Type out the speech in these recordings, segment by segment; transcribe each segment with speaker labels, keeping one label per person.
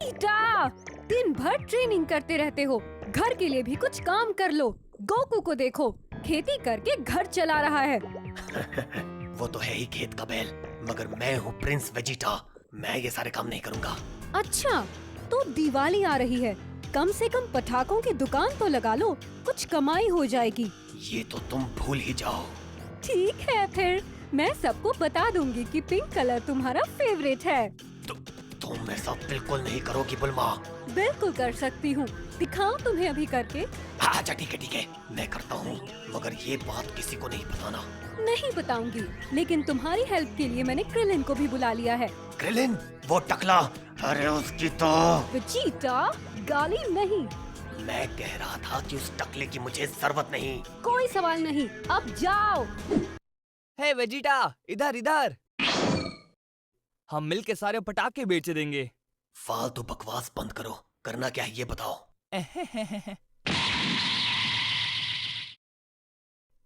Speaker 1: Vegeta, दिन भर training करते रहते हो। घर के लिए भी कुछ काम कर लो। गोकू को देखो, खेती करके घर चला रहा है।
Speaker 2: वो तो है ही खेत का बैल, मगर मैं हूँ प्रिंस वेजिटा। मैं ये सारे काम नहीं करूँगा।
Speaker 1: अच्छा, तो दिवाली आ रही है, कम से कम पटाखों की दुकान तो लगा लो, कुछ कमाई हो जाएगी।
Speaker 2: ये तो तुम भूल ही जाओ।
Speaker 1: ठीक है, फिर मैं सबको बता दूंगी कि पिंक कलर तुम्हारा फेवरेट है।
Speaker 2: तुम ऐसा बिल्कुल नहीं करोगी बुल्मा।
Speaker 1: बिल्कुल कर सकती हूँ, दिखाऊं तुम्हें अभी करके?
Speaker 2: हाँ अच्छा ठीक है, मैं करता हूँ, मगर ये बात किसी को नहीं बताना।
Speaker 1: नहीं बताऊंगी, लेकिन तुम्हारी हेल्प के लिए मैंने क्रिलिन को भी बुला लिया है।
Speaker 2: क्रिलिन, वो टकला, अरे उसकी तो।
Speaker 1: वेजिटा, गाली नहीं।
Speaker 2: मैं कह रहा था कि उस टकले की मुझे जरूरत नहीं।
Speaker 1: कोई सवाल नहीं, अब जाओ।
Speaker 3: हे वेजिटा, इधर इधर। हम मिल के सारे पटाखे बेच देंगे।
Speaker 2: फालतू बकवास बंद करो, करना क्या है ये बताओ।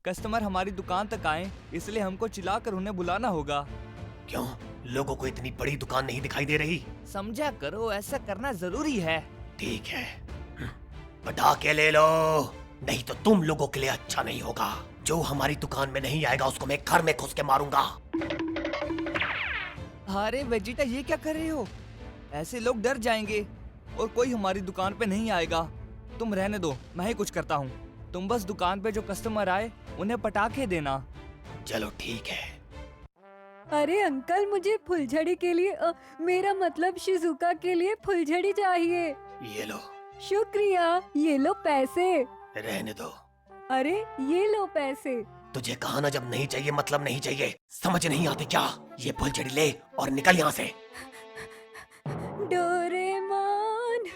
Speaker 3: कस्टमर हमारी दुकान तक आए, इसलिए हमको चिल्लाकर उन्हें बुलाना होगा।
Speaker 2: क्यों, लोगों को इतनी बड़ी दुकान नहीं दिखाई दे रही?
Speaker 3: समझा करो, ऐसा करना जरूरी है।
Speaker 2: ठीक है, पटाखे ले लो, नहीं तो तुम लोगों के लिए अच्छा नहीं होगा। जो हमारी दुकान में नहीं आएगा उसको मैं घर में घुस के मारूंगा।
Speaker 3: अरे वेजिटा, ये क्या कर रहे हो? ऐसे लोग डर जाएंगे और कोई हमारी दुकान पे नहीं आएगा। तुम रहने दो, मैं ही कुछ करता हूँ। तुम बस दुकान पे जो कस्टमर आए उन्हें पटाखे देना।
Speaker 2: चलो ठीक है।
Speaker 1: अरे अंकल, मुझे फुलझड़ी के लिए मेरा मतलब शिजुका के लिए फुलझड़ी चाहिए।
Speaker 2: ये लो।
Speaker 1: शुक्रिया, ये लो पैसे।
Speaker 2: रहने दो।
Speaker 1: अरे ये लो पैसे।
Speaker 2: तुझे कहा ना, जब नहीं चाहिए मतलब नहीं चाहिए, समझ नहीं आती क्या? ये फुलझड़ी ले और निकल यहाँ से।
Speaker 1: डोरेमोन,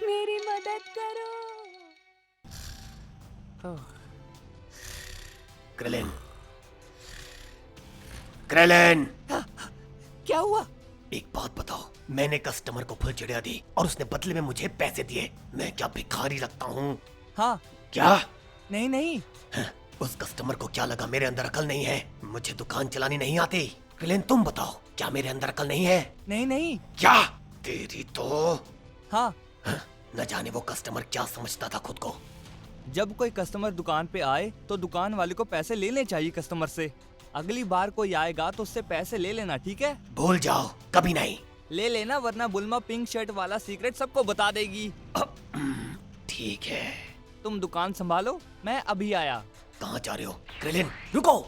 Speaker 1: मेरी मदद करो।
Speaker 2: क्रिलिन, क्रिलिन,
Speaker 3: क्या हुआ?
Speaker 2: एक बात बताओ, मैंने कस्टमर को फुलझड़ियाँ दी और उसने बदले में मुझे पैसे दिए। मैं क्या भिखारी लगता हूँ?
Speaker 3: हाँ।
Speaker 2: क्या?
Speaker 3: नहीं नहीं।
Speaker 2: उस कस्टमर को क्या लगा मेरे अंदर अकल नहीं है? मुझे दुकान चलानी नहीं आती। क्रिलिन तुम बताओ, क्या मेरे अंदर अकल नहीं है?
Speaker 3: नहीं नहीं।
Speaker 2: क्या? तेरी तो।
Speaker 3: हाँ।
Speaker 2: न जाने वो कस्टमर क्या समझता था खुद को।
Speaker 3: जब कोई कस्टमर दुकान पे आए तो दुकान वाले को पैसे लेने चाहिए कस्टमर से। अगली बार कोई आएगा तो उससे पैसे ले लेना, ठीक है?
Speaker 2: भूल जाओ, कभी नहीं।
Speaker 3: ले लेना, वरना बुल्मा पिंक शर्ट वाला सीक्रेट सबको बता देगी।
Speaker 2: ठीक है।
Speaker 3: तुम दुकान संभालो, मैं अभी आया।
Speaker 2: कहाँ जा रहे हो? क्रिलिन रुको।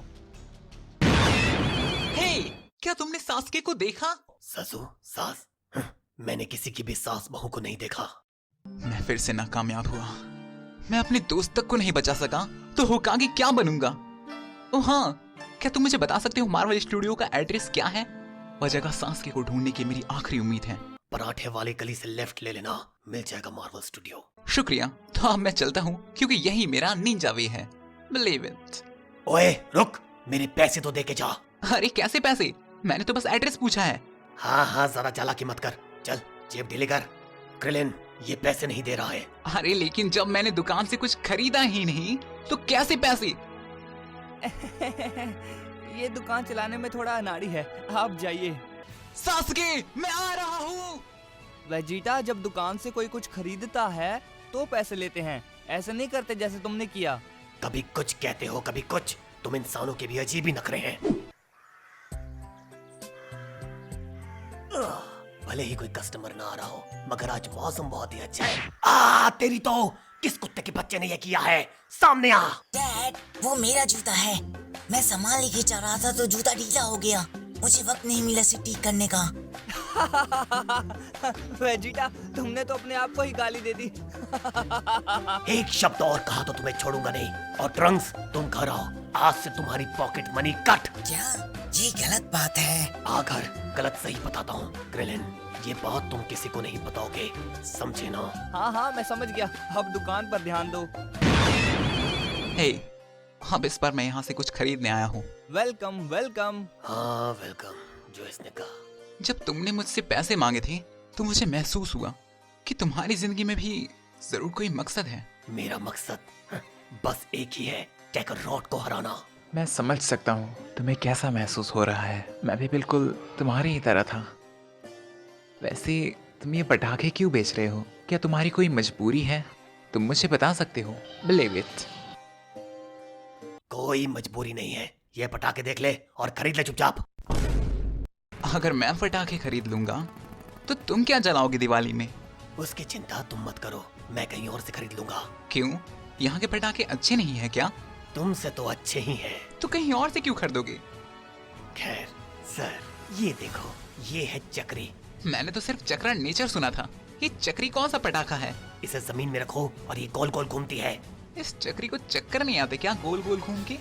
Speaker 4: हे, क्या तुमने सासके को देखा?
Speaker 2: ससु, सास? मैंने किसी की भी सास बहू को नहीं देखा।
Speaker 4: मैं फिर से नाकामयाब हुआ। मैं अपने दोस्त तक को नहीं बचा सका तो होकागे क्या बनूंगा? ओह हाँ, क्या तुम मुझे बता सकते हो मार्वल स्टूडियो का एड्रेस क्या है? वह जगह सासके को ढूंढने की मेरी आखिरी उम्मीद है।
Speaker 2: पराठे वाले गली से लेफ्ट ले लेना, मिल जाएगा मार्वल स्टूडियो।
Speaker 4: शुक्रिया, तो अब मैं चलता हूँ क्योंकि यही मेरा निंजा वे है। Believe it.
Speaker 2: ओए रुक, मेरे पैसे तो दे के जा।
Speaker 4: अरे कैसे पैसे? मैंने तो बस एड्रेस पूछा है।
Speaker 2: हाँ, जरा चालाकी मत कर। चल जेब ढीली कर। क्रिलिन ये पैसे नहीं दे रहा है।
Speaker 4: अरे लेकिन जब मैंने दुकान से कुछ खरीदा ही नहीं तो कैसे पैसे?
Speaker 3: ये दुकान चलाने में थोड़ा अनाड़ी है, आप जाइए।
Speaker 4: सासके, मैं आ रहा हूँ।
Speaker 3: वेजिटा, जब दुकान से कोई कुछ खरीदता है तो पैसे लेते हैं, ऐसे नहीं करते जैसे तुमने किया।
Speaker 2: कभी कुछ कहते हो कभी कुछ, तुम इंसानों के भी अजीब ही नखरे हैं। भले ही कोई कस्टमर ना आ रहा हो, मगर आज मौसम बहुत ही अच्छा है। तेरी तो, किस कुत्ते के बच्चे ने ये किया है? सामने आ।
Speaker 5: डैड, वो मेरा जूता है। मैं सामान लेके जा रहा था तो जूता ढीला हो गया। मुझे वक्त नहीं मिला इसे ठीक करने का।
Speaker 3: वेजिटा, तुमने तो अपने आप को ही गाली दे दी।
Speaker 2: एक शब्द और कहा तो तुम्हें छोड़ूंगा नहीं। और ट्रंक्स, तुम घर आओ, आज से तुम्हारी पॉकेट मनी कट।
Speaker 5: क्या? ये गलत बात है।
Speaker 2: आ घर, गलत सही बताता हूँ। क्रिलिन, ये बात तुम किसी को नहीं बताओगे, समझे ना?
Speaker 3: हाँ, मैं समझ गया। अब दुकान पर ध्यान दो।
Speaker 4: हे, अब इस बार मैं यहाँ से कुछ खरीदने आया हूँ।
Speaker 3: Welcome welcome.
Speaker 2: हाँ वेलकम, जो इसने कहा।
Speaker 4: जब तुमने मुझसे पैसे मांगे थे तो मुझे महसूस हुआ कि तुम्हारी जिंदगी में भी जरूर कोई मकसद है।
Speaker 2: मेरा मकसद बस एक ही है, कैकरॉट को हराना।
Speaker 6: मैं समझ सकता हूँ तुम्हें कैसा महसूस हो रहा है। मैं भी बिल्कुल तुम्हारी ही तरह था। वैसे तुम ये पटाखे क्यों बेच रहे हो? क्या तुम्हारी कोई मजबूरी है? तुम मुझे बता सकते हो। Believe it.
Speaker 2: कोई मजबूरी नहीं है। ये पटाखे देख ले और खरीद ले चुपचाप।
Speaker 4: अगर मैं पटाखे खरीद लूंगा तो तुम क्या जलाओगे दिवाली में?
Speaker 2: उसकी चिंता तुम मत करो, मैं कहीं और से खरीद लूंगा।
Speaker 4: क्यों? यहाँ के पटाखे अच्छे नहीं है क्या?
Speaker 2: तुमसे तो अच्छे ही हैं।
Speaker 4: तो कहीं और से क्यों खरीदोगे?
Speaker 2: खैर सर, ये देखो, ये है चक्री।
Speaker 4: मैंने तो सिर्फ चक्रा नेचर सुना था। ये चक्री कौन सा पटाखा है?
Speaker 2: इसे जमीन में रखो और ये गोल गोल घूमती है।
Speaker 4: इस चक्री को चक्कर नहीं आते क्या गोल गोल घूम के?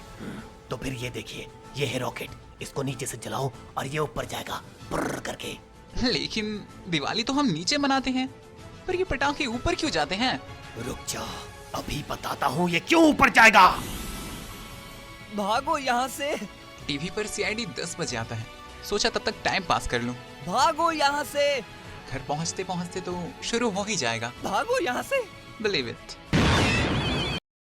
Speaker 2: तो फिर ये देखिए, ये है रॉकेट। इसको नीचे से जलाओ और ये ऊपर जाएगा पुर्र करके।
Speaker 4: लेकिन दिवाली तो हम नीचे मनाते हैं, पर ये पटाखे ऊपर क्यों जाते हैं?
Speaker 2: रुक जाओ, अभी बताता हूँ ये क्यों ऊपर जाएगा।
Speaker 3: भागो यहाँ से,
Speaker 4: टीवी पर सीआईडी 10 बजे आता है। सोचा तब तक टाइम पास कर लूं।
Speaker 3: भागो यहाँ से,
Speaker 4: घर पहुंचते पहुंचते तो शुरू हो ही जाएगा।
Speaker 3: भागो यहाँ से।
Speaker 4: Believe it.